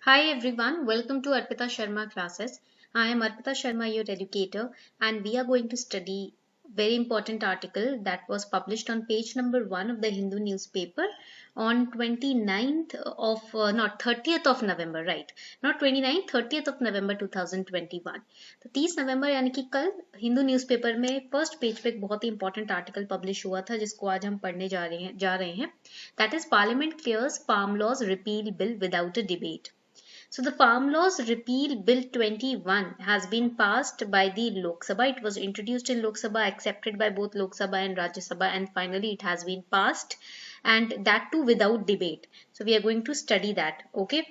Hi everyone, welcome to Arpita Sharma classes. I am Arpita Sharma, your educator, and we are going to study very important article that was published on page number 1 of the Hindu newspaper on 29th of not 30th of November, right? Not 29th, 30th of November 2021. तो 30 नवंबर यानी कि कल Hindu newspaper में first page पे एक बहुत ही important article publish हुआ था जिसको आज हम पढ़ने जा रहे हैं that is parliament clears farm laws repeal bill without a debate. So the Farm Laws Repeal Bill 21 has been passed by the Lok Sabha. It was introduced in Lok Sabha, accepted by both Lok Sabha and Rajya Sabha, and finally it has been passed, and that too without debate. So we are going to study that. Okay.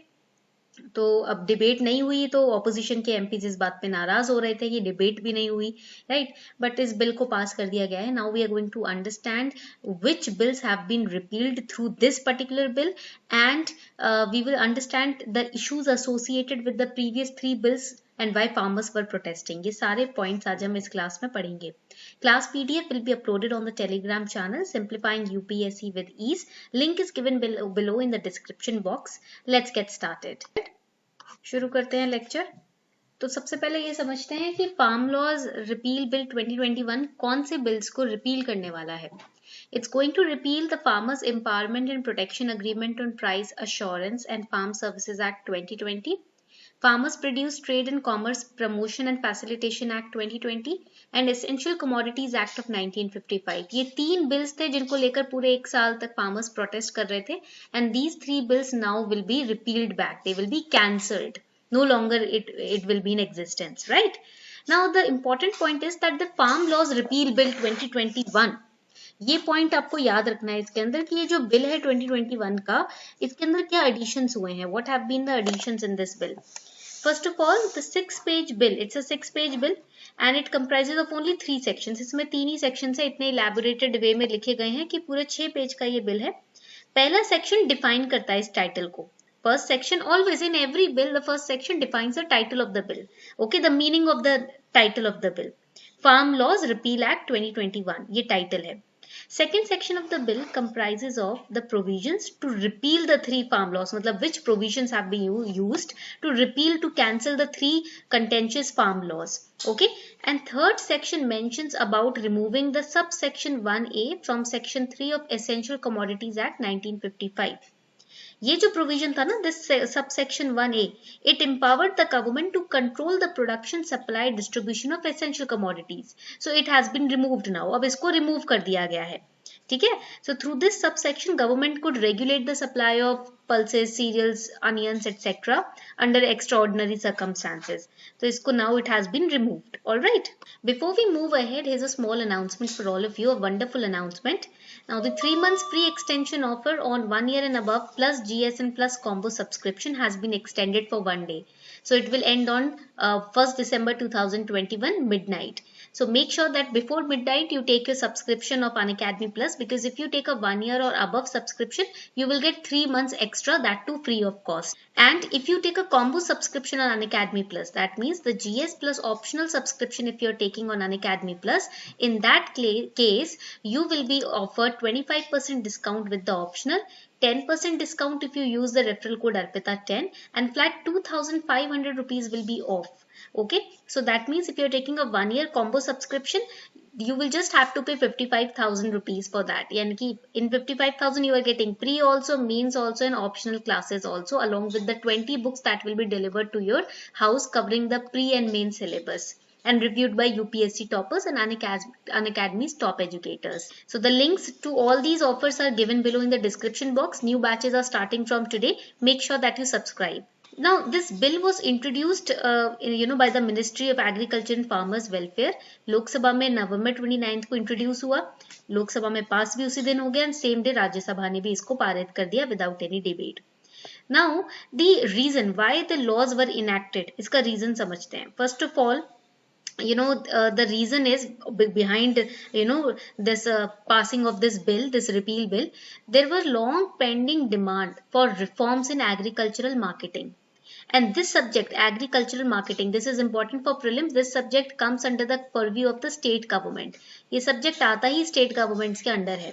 तो अब debate नहीं हुई तो opposition के MPs इस बात पे नाराज हो रहे थे कि डिबेट भी नहीं हुई, राइट. बट इस बिल को पास कर दिया गया है. Now we are going to understand which bills have been repealed through this particular bill, and we will understand the issues associated with the previous three bills and why farmers were protesting. ये सारे points आज हम इस class में पढ़ेंगे. Class PDF will be uploaded on the Telegram channel Simplifying UPSC with Ease. Link is given below in the description box. Let's get started. शुरू करते हैं लेक्चर. तो सबसे पहले ये समझते हैं कि फार्म लॉज रिपील बिल 2021 कौन से बिल्स को रिपील करने वाला है. It's going to repeal the Farmers Empowerment and Protection Agreement on Price Assurance and Farm Services Act 2020, Farmers Produce Trade and Commerce Promotion and Facilitation Act 2020 and Essential Commodities Act of 1955. ये तीन bills थे जिनको लेकर पूरे एक साल तक farmers protest कर रहे थे, and these three bills now will be repealed back. They will be cancelled. No longer it will be in existence, right? Now the important point is that the Farm Laws Repeal Bill 2021, ये point आपको याद रखना है इसके अंदर कि ये जो बिल है 2021 का, इसके अंदर क्या एडिशंस हुए हैं. What have been the additions in this bill. First of all, the 6-page bill. It's a 6-page bill and it comprises of only 3 sections. इसमें 3 ही sections है, इतने elaborated way में लिखे गए हैं कि पूरे 6 पेज का ये बिल है. पहला section define करता है इस टाइटल को. First section, always in every bill, the first section defines the title of the bill. Okay, the meaning of the title of the bill. Farm Laws Repeal Act 2021, ये title है. Second section of the bill comprises of the provisions to repeal the 3 farm laws, मतलब which provisions have been used to repeal, to cancel the 3 contentious farm laws. Okay, and third section mentions about removing the subsection 1A from section 3 of Essential Commodities Act 1955. ये जो provision था ना, this subsection 1A, it empowered the government to control the production, supply, distribution of essential commodities. So it has been removed now. अब इसको remove कर दिया गया है. ठीक है. So through this subsection, government could regulate the supply of pulses, cereals, onions, etc. under extraordinary circumstances. So इसको now it has been removed. All right. Before we move ahead, here's a small announcement for all of you. A wonderful announcement. Now the 3 months free extension offer on 1 year and above plus GSN plus combo subscription has been extended for 1 day. So it will end on 1st December 2021 midnight. So make sure that before midnight you take your subscription of Unacademy Plus, because if you take a 1 year or above subscription, you will get 3 months extra, that too free of cost. And if you take a combo subscription on Unacademy Plus, that means the GS Plus optional subscription if you're taking on Unacademy Plus, in that case, you will be offered 25% discount with the optional, 10% discount if you use the referral code ARPITA10, and flat 2,500 rupees will be off. Okay, so that means if you're taking a 1 year combo subscription, you will just have to pay 55,000 rupees for that. Yani in 55,000 you are getting pre also, means also, and optional classes also, along with the 20 books that will be delivered to your house covering the pre and main syllabus and reviewed by UPSC toppers and Unacademy's top educators. So the links to all these offers are given below in the description box. New batches are starting from today. Make sure that you subscribe. Now this bill was introduced by the Ministry of Agriculture and Farmers Welfare. लोक सभा में नवंबर 29 को introduce हुआ, लोक सभा में पास भी उसी दिन हो गया, एंड सेम डे राज्यसभा ने भी इसको पारित कर दिया without any debate. Now the reason why the laws were enacted, इसका रीजन समझते हैं. First of all, the reason is behind this passing of this bill, this repeal bill, there were long pending demand for reforms in agricultural marketing. And this subject, agricultural marketing, this is important for prelims. This subject comes under the purview of the state government. ये subject आता ही state governments के under है.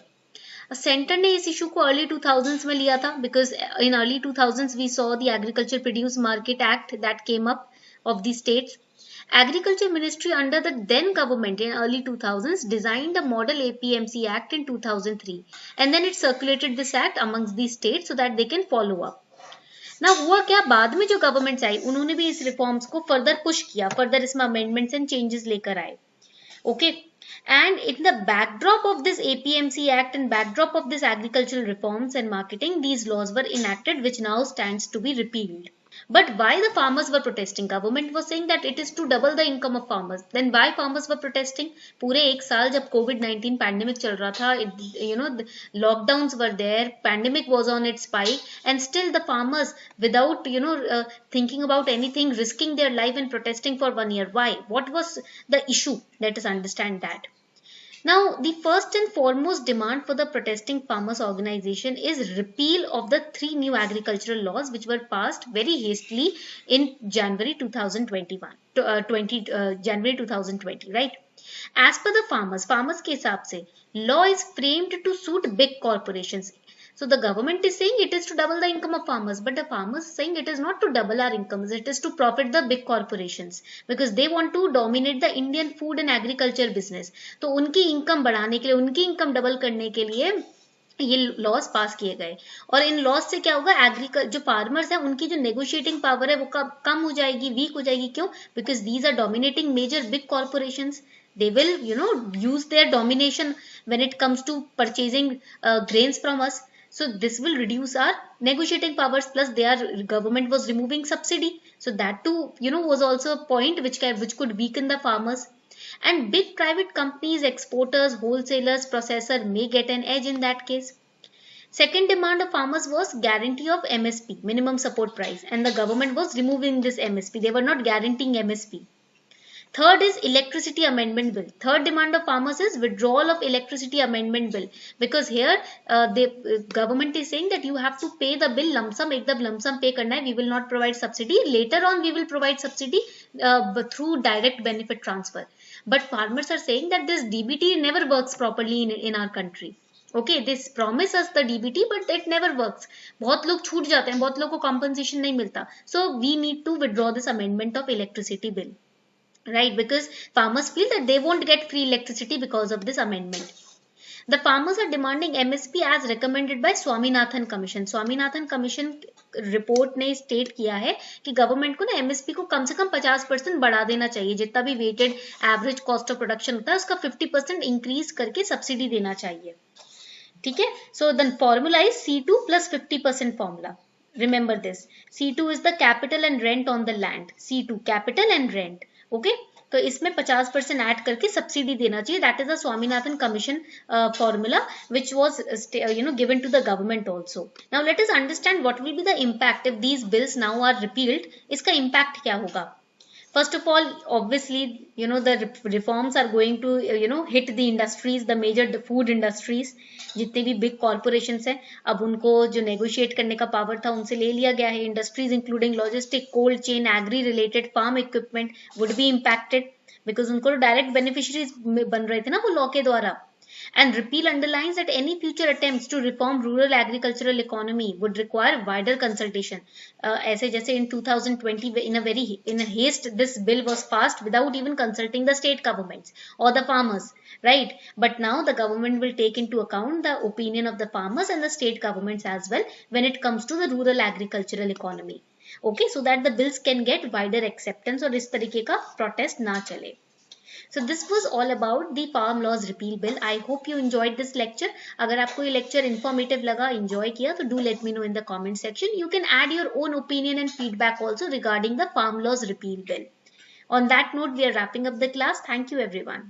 Centre ने इस issue को early 2000s में लिया था, because in early 2000s we saw the agriculture produce market act that came up of the states. Agriculture Ministry under the then government in early 2000s designed a model APMC Act in 2003 and then it circulated this act amongst the states so that they can follow up. Now हुआ क्या, बाद में जो governments आई उन्होंने भी इस reforms को further push किया, फर्दर इसमें अमेंडमेंट्स एंड चेंजेस लेकर आए. Okay, and in the backdrop of this APMC Act and backdrop of this agricultural reforms and marketing, these laws were enacted which now stands to be repealed. But why the farmers were protesting? Government was saying that it is to double the income of farmers. Then why farmers were protesting? पूरे एक साल जब COVID-19 pandemic चल रहा था, lockdowns were there, pandemic was on its spike, and still the farmers, without thinking about anything, risking their life and protesting for 1 year. Why? What was the issue? Let us understand that. Now, the first and foremost demand for the protesting farmers organization is repeal of the 3 new agricultural laws which were passed very hastily in January 2021, January 2020, right? As per the farmers के हिसाब से law is framed to suit big corporations. So the government is saying it is to double the income of farmers, but the farmers are saying it is not to double our incomes, it is to profit the big corporations because they want to dominate the Indian food and agriculture business. तो उनकी income बढ़ाने के लिए, उनकी income double करने के लिए ये लॉस पास किए गए. और इन लॉस से क्या होगा, जो फार्मर्स हैं उनकी जो नेगोशिएटिंग पावर है वो कम हो जाएगी, वीक हो जाएगी. क्यों? Because these are dominating major big corporations. They will use their domination when it comes to purchasing grains from us. So this will reduce our negotiating powers, plus their government was removing subsidy. So that too, was also a point which could weaken the farmers. And big private companies, exporters, wholesalers, processor may get an edge in that case. Second demand of farmers was guarantee of MSP, minimum support price, and the government was removing this MSP. They were not guaranteeing MSP. Third is electricity amendment bill. Third demand of farmers is withdrawal of electricity amendment bill, because here the government is saying that you have to pay the bill lump sum. Ekdam lump sum pay karna hai. We will not provide subsidy. Later on we will provide subsidy through direct benefit transfer. But farmers are saying that this DBT never works properly in our country. Okay, this promise us the DBT, but it never works. बहुत लोग छूट जाते हैं, बहुत लोगों को compensation नहीं मिलता. So we need to withdraw this amendment of electricity bill. Right, because farmers feel that they won't get free electricity because of this amendment. The farmers are demanding MSP as recommended by Swaminathan Commission. Swaminathan Commission report ने state किया है कि government को ना MSP को कम से कम 50% बढ़ा देना चाहिए. जितना भी weighted average cost of production होता है उसका 50% इंक्रीज करके सब्सिडी देना चाहिए. ठीक है. So the formula is C2 plus 50% formula. Remember this. C2 is the capital and rent on the land. C2 capital and rent. Okay तो इसमें 50% ऐड करके सब्सिडी देना चाहिए. That is a Swaminathan commission formula which was given to the government also. Now let us understand what will be the impact if these bills now are repealed. इसका impact क्या होगा? First of all, obviously, the reforms are going to, hit the industries, the major food industries. जितने भी big corporations हैं, अब उनको जो negotiate करने का power था उनसे ले लिया गया है. Industries including logistic, cold chain, agri-related, farm equipment would be impacted because उनको direct beneficiaries बन रहे थे ना वो law के द्वारा. And repeal underlines that any future attempts to reform rural agricultural economy would require wider consultation. ऐसे जैसे in 2020 in a haste this bill was passed without even consulting the state governments or the farmers, right? But now the government will take into account the opinion of the farmers and the state governments as well when it comes to the rural agricultural economy. Okay, so that the bills can get wider acceptance और इस तरीके का protest ना चले. So this was all about the Farm Laws Repeal Bill. I hope you enjoyed this lecture. अगर आपको ये lecture informative लगा, enjoy किया, तो do let me know in the comment section. You can add your own opinion and feedback also regarding the Farm Laws Repeal Bill. On that note, we are wrapping up the class. Thank you everyone.